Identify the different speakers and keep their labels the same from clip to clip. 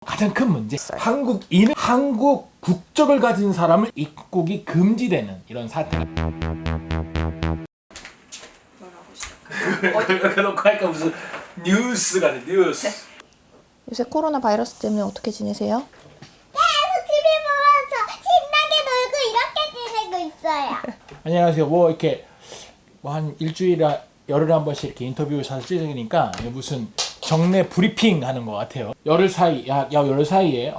Speaker 1: 가장 큰 문제, 한국인은 한국 국적을 가진 사람을 입국이 금지되는 이런 사태가. 이렇게 놓고 하니까 무슨 뉴스 같아, 뉴스.
Speaker 2: 요새 코로나 바이러스 때문에 어떻게 지내세요?
Speaker 3: TV 보면서 신나게 놀고 이렇게 지내고 있어요.
Speaker 1: 안녕하세요. 뭐 이렇게 뭐 한 일주일에 열흘에 한 번씩 이렇게 인터뷰 사실 찍으니까 무슨 정례 브리핑 하는 것 같아요. 열흘 사이, 열흘 사이에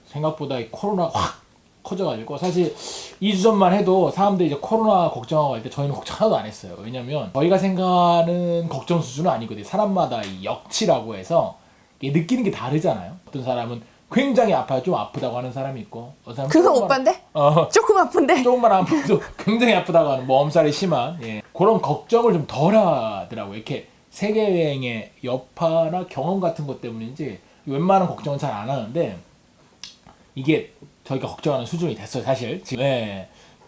Speaker 1: 생각보다 이 코로나가 확 커져가지고 사실 2주 전만 해도 사람들이 이제 코로나 걱정하고 할 때 저희는 걱정 하나도 안 했어요. 왜냐면 저희가 생각하는 걱정 수준은 아니거든요. 사람마다 이 역치라고 해서 느끼는 게 다르잖아요. 어떤 사람은 굉장히 아파요. 좀 아프다고 하는 사람이 있고 어떤 사람은
Speaker 2: 그거 오빠인데? 조금 아픈데?
Speaker 1: 조금만 아파도 굉장히 아프다고 하는 뭐 엄살이 심한 그런 걱정을 좀 덜 하더라고요. 이렇게 세계 여행의 여파나 경험 같은 것 때문인지 웬만한 걱정은 잘 안 하는데 이게 저희가 걱정하는 수준이 됐어요. 사실 지금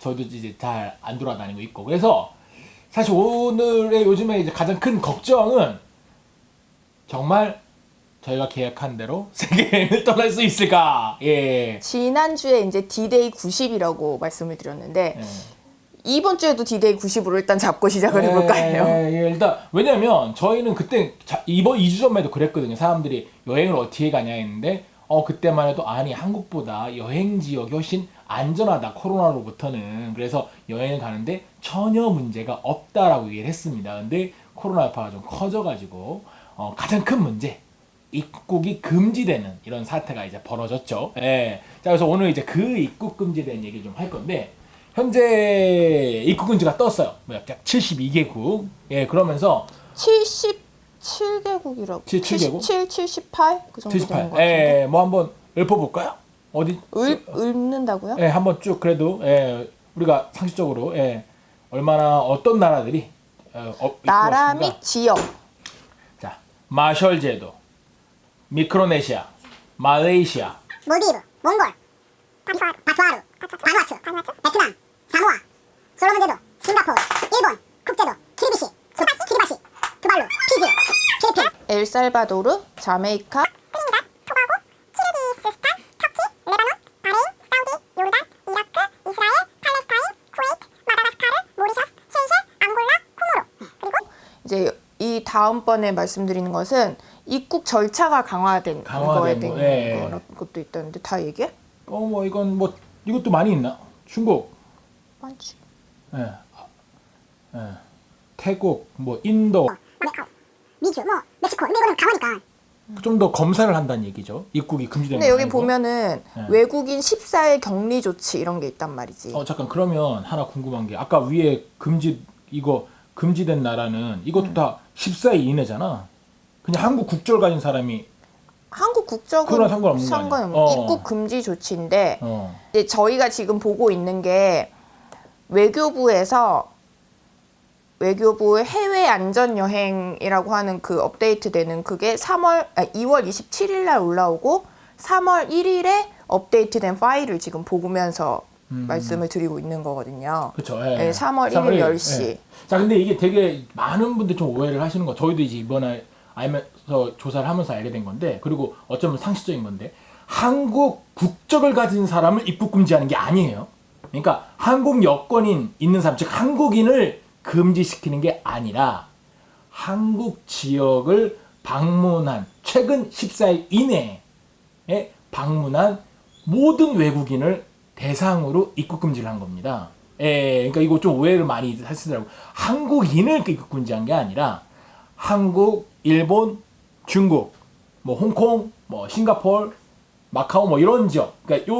Speaker 1: 저희도 이제 잘 안 돌아다니고 있고 그래서 사실 오늘의 요즘에 이제 가장 큰 걱정은 정말 저희가 계획한 대로 세계 여행을 떠날 수 있을까?
Speaker 2: 지난주에 이제 D-Day 90이라고 말씀을 드렸는데 이번 주에도 D-Day 90으로 일단 잡고 시작을 해볼까 해요.
Speaker 1: 일단 왜냐면 저희는 그때 이번 2주 전만 해도 그랬거든요. 사람들이 여행을 어떻게 가냐 했는데 그때만 해도 아니 한국보다 여행 지역이 훨씬 안전하다 코로나로부터는. 그래서 여행을 가는데 전혀 문제가 없다라고 얘기를 했습니다. 근데 코로나 여파가 좀 커져가지고 가장 큰 문제, 입국이 금지되는 이런 사태가 이제 벌어졌죠. 자, 그래서 오늘 이제 그 입국 금지에 대한 얘기를 좀 할 건데 현재 입국 금지가 떴어요. 약 72개국. 그러면서
Speaker 2: 77개국이라고.
Speaker 1: 77개국?
Speaker 2: 77, 78? 그 정도
Speaker 1: 78.
Speaker 2: 되는 것 같은데.
Speaker 1: 뭐 한번 읊어볼까요? 어디?
Speaker 2: 읊는다고요?
Speaker 1: 한번 쭉 그래도 우리가 상식적으로 얼마나 어떤 나라들이
Speaker 2: 나라
Speaker 1: 입국했습니다.
Speaker 2: 및 지역.
Speaker 1: 자, 마셜 제도, 미크로네시아, 말레이시아,
Speaker 3: 몰디브, 몽골, 바투아루, 베트남, 사모아, 솔로몬 제도, 싱가포르, 일본, 쿡제도, 키리바시, 투발루, 피지, 필리핀,
Speaker 2: 엘살바도르, 자메이카,
Speaker 3: 트리니다드, 토바고, 키르기스스탄, 터키, 레바논, 바레인, 사우디, 요르단, 이라크, 이스라엘, 팔레스타인, 쿠웨이트, 마다가스카르, 모리셔스, 세이셸, 앙골라, 코모로. 그리고
Speaker 2: 이제 이 다음번에 말씀드리는 것은 입국 절차가 강화된 거에 대한 것도 있다는데 다 얘기해?
Speaker 1: 이것도 많이 있나? 중국,
Speaker 2: 많지.
Speaker 1: 태국, 인도.
Speaker 3: 미주, 멕시코, 미국은 강하니까.
Speaker 1: 좀 더 검사를 한다는 얘기죠. 입국이 금지되는.
Speaker 2: 근데 여기
Speaker 1: 아니고.
Speaker 2: 보면은 외국인 14일 격리 조치 이런 게 있단 말이지.
Speaker 1: 잠깐 그러면 하나 궁금한 게 아까 위에 금지된 나라는 이것도 다 14일 이내잖아. 그냥 한국 국적을 가진 사람이
Speaker 2: 한국 국적은
Speaker 1: 그거랑 상관없는 거 아니야?
Speaker 2: 입국 금지 조치인데 이제 저희가 지금 보고 있는 게 외교부의 해외 안전 여행이라고 하는 그 업데이트되는 그게 2월 27일 날 올라오고 3월 1일에 업데이트된 파일을 지금 보면서 말씀을 드리고 있는 거거든요.
Speaker 1: 그렇죠.
Speaker 2: 3월 1일 10시.
Speaker 1: 자, 근데 이게 되게 많은 분들이 좀 오해를 하시는 거. 저희도 이제 이번에 알면서 조사를 하면서 알게 된 건데, 그리고 어쩌면 상식적인 건데, 한국 국적을 가진 사람을 입국 금지하는 게 아니에요. 그러니까 한국 여권인 있는 사람, 즉 한국인을 금지시키는 게 아니라 한국 지역을 방문한 최근 14일 이내에 방문한 모든 외국인을 대상으로 입국 금지를 한 겁니다. 그러니까 이거 좀 오해를 많이 하시더라고요. 한국인을 입국 금지한 게 아니라 한국, 일본, 중국, 홍콩, 싱가포르, 마카오 이런 지역, 그러니까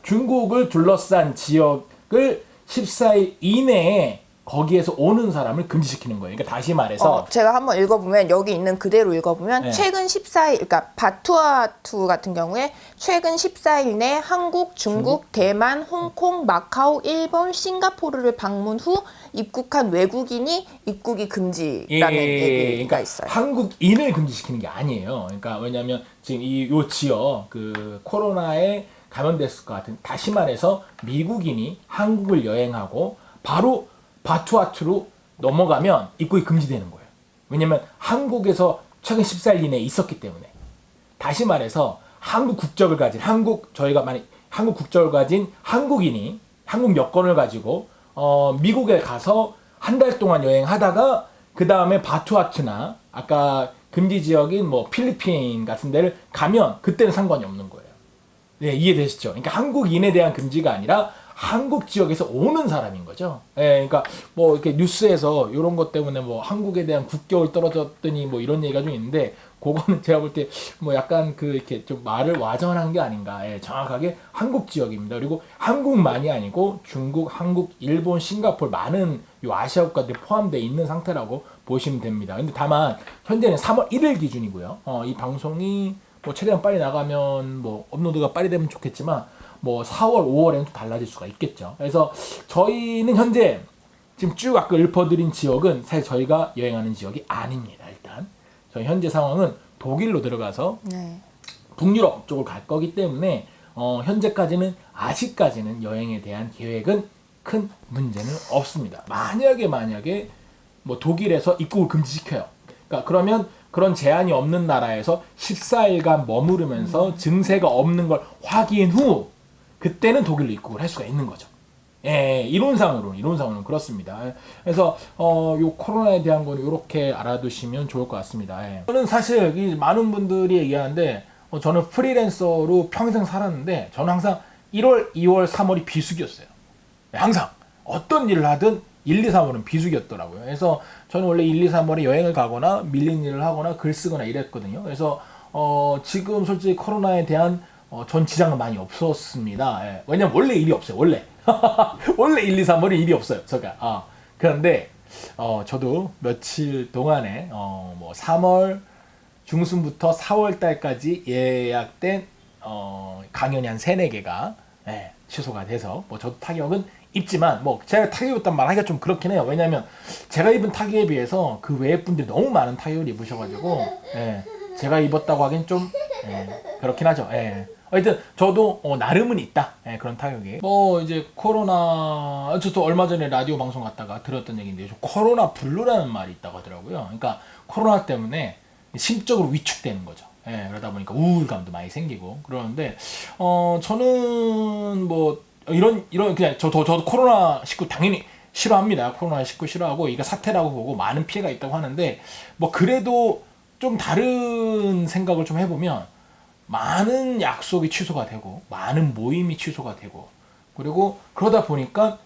Speaker 1: 중국을 둘러싼 지역을 14일 이내에 거기에서 오는 사람을 금지시키는 거예요. 그러니까 다시 말해서
Speaker 2: 제가 한번 읽어보면 여기 있는 그대로 읽어보면 최근 14일, 그러니까 바투아투 같은 경우에 최근 14일 내 한국, 중국, 대만, 홍콩, 마카오, 일본, 싱가포르를 방문 후 입국한 외국인이 입국이 금지라는 얘기가
Speaker 1: 그러니까
Speaker 2: 있어요.
Speaker 1: 한국인을 금지시키는 게 아니에요. 그러니까 왜냐하면 지금 요 지역 그 코로나에 감염됐을 것 같은, 다시 말해서 미국인이 한국을 여행하고 바로 바투아투로 넘어가면 입국이 금지되는 거예요. 왜냐면 한국에서 최근 14일 이내에 있었기 때문에. 다시 말해서 한국 국적을 가진 저희가 만약 한국 국적을 가진 한국인이 한국 여권을 가지고 미국에 가서 한 달 동안 여행하다가 그 다음에 바투아투나 아까 금지 지역인 뭐 필리핀 같은 데를 가면 그때는 상관이 없는 거예요. 네, 이해되시죠? 그러니까 한국인에 대한 금지가 아니라 한국 지역에서 오는 사람인 거죠. 예, 그러니까 뭐 이렇게 뉴스에서 이런 것 때문에 뭐 한국에 대한 국격을 떨어졌더니 뭐 이런 얘기가 좀 있는데 그거는 제가 볼 때 뭐 약간 그 이렇게 좀 말을 와전한 게 아닌가. 예, 정확하게 한국 지역입니다. 그리고 한국만이 아니고 중국, 한국, 일본, 싱가포르 많은 요 아시아 국가들이 포함되어 있는 상태라고 보시면 됩니다. 근데 다만 현재는 3월 1일 기준이고요. 이 방송이 뭐 최대한 빨리 나가면 뭐 업로드가 빨리 되면 좋겠지만 뭐 4월, 5월에는 또 달라질 수가 있겠죠. 그래서 저희는 현재 지금 쭉 아까 읊어드린 지역은 사실 저희가 여행하는 지역이 아닙니다. 일단 저희 현재 상황은 독일로 들어가서
Speaker 2: 네.
Speaker 1: 북유럽 쪽을 갈 거기 때문에 현재까지는 아직까지는 여행에 대한 계획은 큰 문제는 없습니다. 만약에 뭐 독일에서 입국을 금지시켜요. 그러니까 그러면 그런 제한이 없는 나라에서 14일간 머무르면서 증세가 없는 걸 확인 후 그때는 독일로 입국을 할 수가 있는 거죠. 예, 이론상으로는 그렇습니다. 그래서 요 코로나에 대한 거는 이렇게 알아두시면 좋을 것 같습니다. 예. 저는 사실 이 많은 분들이 얘기하는데 저는 프리랜서로 평생 살았는데 저는 항상 1월, 2월, 3월이 비수기였어요. 항상 어떤 일을 하든 1, 2, 3월은 비수기였더라고요. 그래서 저는 원래 1, 2, 3월에 여행을 가거나 밀린 일을 하거나 글 쓰거나 이랬거든요. 그래서 지금 솔직히 코로나에 대한 전 지장은 많이 없었습니다. 예. 왜냐면 원래 일이 없어요. 원래 1, 2, 3월에 일이 없어요. 제가. 그런데 저도 며칠 동안에 뭐 3월 중순부터 4월 달까지 예약된 강연이 한 3, 4개가 취소가 돼서 뭐 저도 타격은 입지만 뭐 제가 타격 입었단 말 하기가 좀 그렇긴 해요. 왜냐면 제가 입은 타격에 비해서 그 외의 분들이 너무 많은 타격을 입으셔가지고 제가 입었다고 하긴 좀 그렇긴 하죠. 하여튼 저도 나름은 있다. 그런 타격이. 뭐 이제 코로나 저도 얼마 전에 라디오 방송 갔다가 들었던 얘기인데 코로나 블루라는 말이 있다고 하더라고요. 그러니까 코로나 때문에 심적으로 위축되는 거죠. 그러다 보니까 우울감도 많이 생기고 그러는데 저는 뭐 이런 그냥 저도 코로나19 당연히 싫어합니다. 코로나19 싫어하고 이게 사태라고 보고 많은 피해가 있다고 하는데 뭐 그래도 좀 다른 생각을 좀 해보면 많은 약속이 취소가 되고 많은 모임이 취소가 되고 그리고 그러다 보니까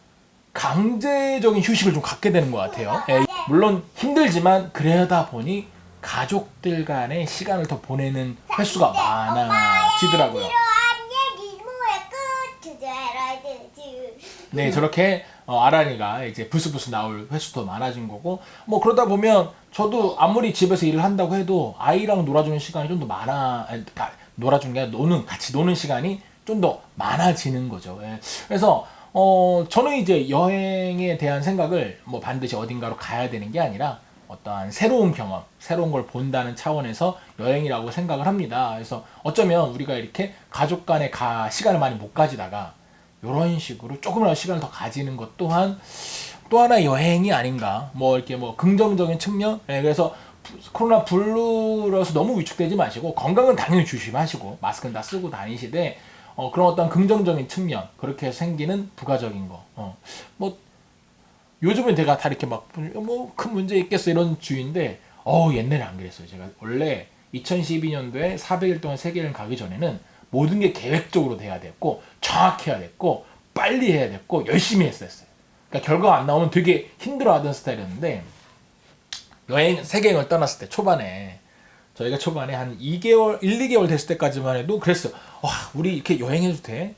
Speaker 1: 강제적인 휴식을 좀 갖게 되는 것 같아요. 물론 힘들지만 그러다 보니 가족들 간의 시간을 더 보내는 횟수가 많아지더라고요. 네, 저렇게 아란이가 이제 부스부스 나올 횟수도 많아진 거고 뭐 그러다 보면 저도 아무리 집에서 일을 한다고 해도 아이랑 놀아주는 시간이 좀 더 놀아주는 게 아니라 같이 노는 시간이 좀 더 많아지는 거죠. 그래서 저는 이제 여행에 대한 생각을 뭐 반드시 어딘가로 가야 되는 게 아니라 어떠한 새로운 경험, 새로운 걸 본다는 차원에서 여행이라고 생각을 합니다. 그래서 어쩌면 우리가 이렇게 가족 간에 시간을 많이 못 가지다가 이런 식으로 조금이라도 시간을 더 가지는 것 또한 또 하나의 여행이 아닌가. 뭐 이렇게 뭐 긍정적인 측면. 그래서 코로나 블루라서 너무 위축되지 마시고 건강은 당연히 조심하시고 마스크는 다 쓰고 다니시되 그런 어떤 긍정적인 측면 그렇게 해서 생기는 부가적인 거. 뭐 요즘은 제가 다 이렇게 막 뭐 큰 문제 있겠어 이런 주의인데 옛날에 안 그랬어요. 제가 원래 2012년도에 400일 동안 세계여행 가기 전에는 모든 게 계획적으로 돼야 됐고 정확해야 됐고 빨리 해야 됐고 열심히 했었어요. 그러니까 결과가 안 나오면 되게 힘들어하던 스타일이었는데 세계여행을 떠났을 때 저희가 초반에 한 2개월, 1, 2개월 됐을 때까지만 해도 그랬어요. 와, 우리 이렇게 여행해도 돼?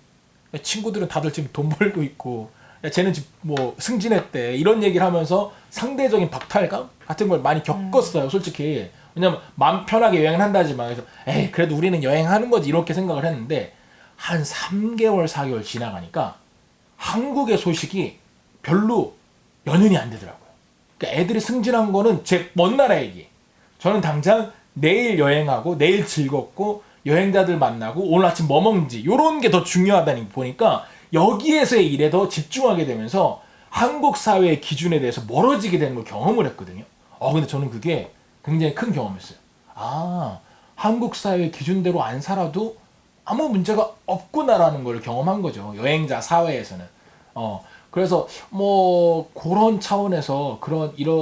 Speaker 1: 친구들은 다들 지금 돈 벌고 있고 쟤는 지금 뭐 승진했대 이런 얘기를 하면서 상대적인 박탈감 같은 걸 많이 겪었어요. 솔직히. 왜냐면 마음 편하게 여행을 한다지만 그래서 그래도 우리는 여행하는 거지 이렇게 생각을 했는데 한 3개월 4개월 지나가니까 한국의 소식이 별로 연연이 안 되더라고요. 그러니까 애들이 승진한 거는 제 먼 나라 얘기. 저는 당장 내일 여행하고 내일 즐겁고 여행자들 만나고 오늘 아침 뭐 먹는지 이런 게 더 중요하다니 보니까 여기에서의 일에 더 집중하게 되면서 한국 사회의 기준에 대해서 멀어지게 되는 걸 경험을 했거든요. 근데 저는 그게 굉장히 큰 경험이었어요. 한국 사회의 기준대로 안 살아도 아무 문제가 없구나라는 걸 경험한 거죠. 여행자 사회에서는. 그래서 뭐 그런 차원에서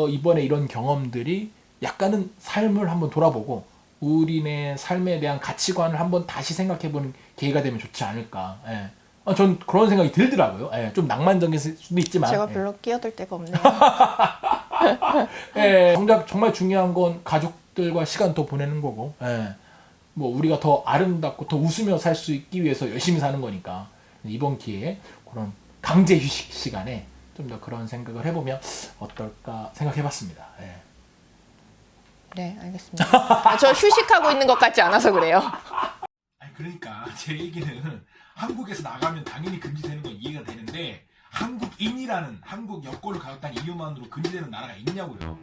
Speaker 1: 이번에 이런 경험들이 약간은 삶을 한번 돌아보고 우리네 삶에 대한 가치관을 한번 다시 생각해보는 계기가 되면 좋지 않을까. 예. 전 그런 생각이 들더라고요. 예. 좀 낭만적일 수도 있지만.
Speaker 2: 제가
Speaker 1: 예.
Speaker 2: 별로 끼어들 데가 없네요.
Speaker 1: 예. 정말 중요한 건 가족들과 시간 더 보내는 거고. 예. 뭐 우리가 더 아름답고 더 웃으며 살 수 있기 위해서 열심히 사는 거니까 이번 기회에 그런 강제 휴식 시간에 좀 더 그런 생각을 해보면 어떨까 생각해봤습니다. 예.
Speaker 2: 네, 알겠습니다. 저 휴식하고 있는 것 같지 않아서 그래요.
Speaker 1: 아니 그러니까 제 얘기는 한국에서 나가면 당연히 금지되는 건 이해가 되는데 한국 여권을 가졌다는 이유만으로 금지되는 나라가 있냐고요.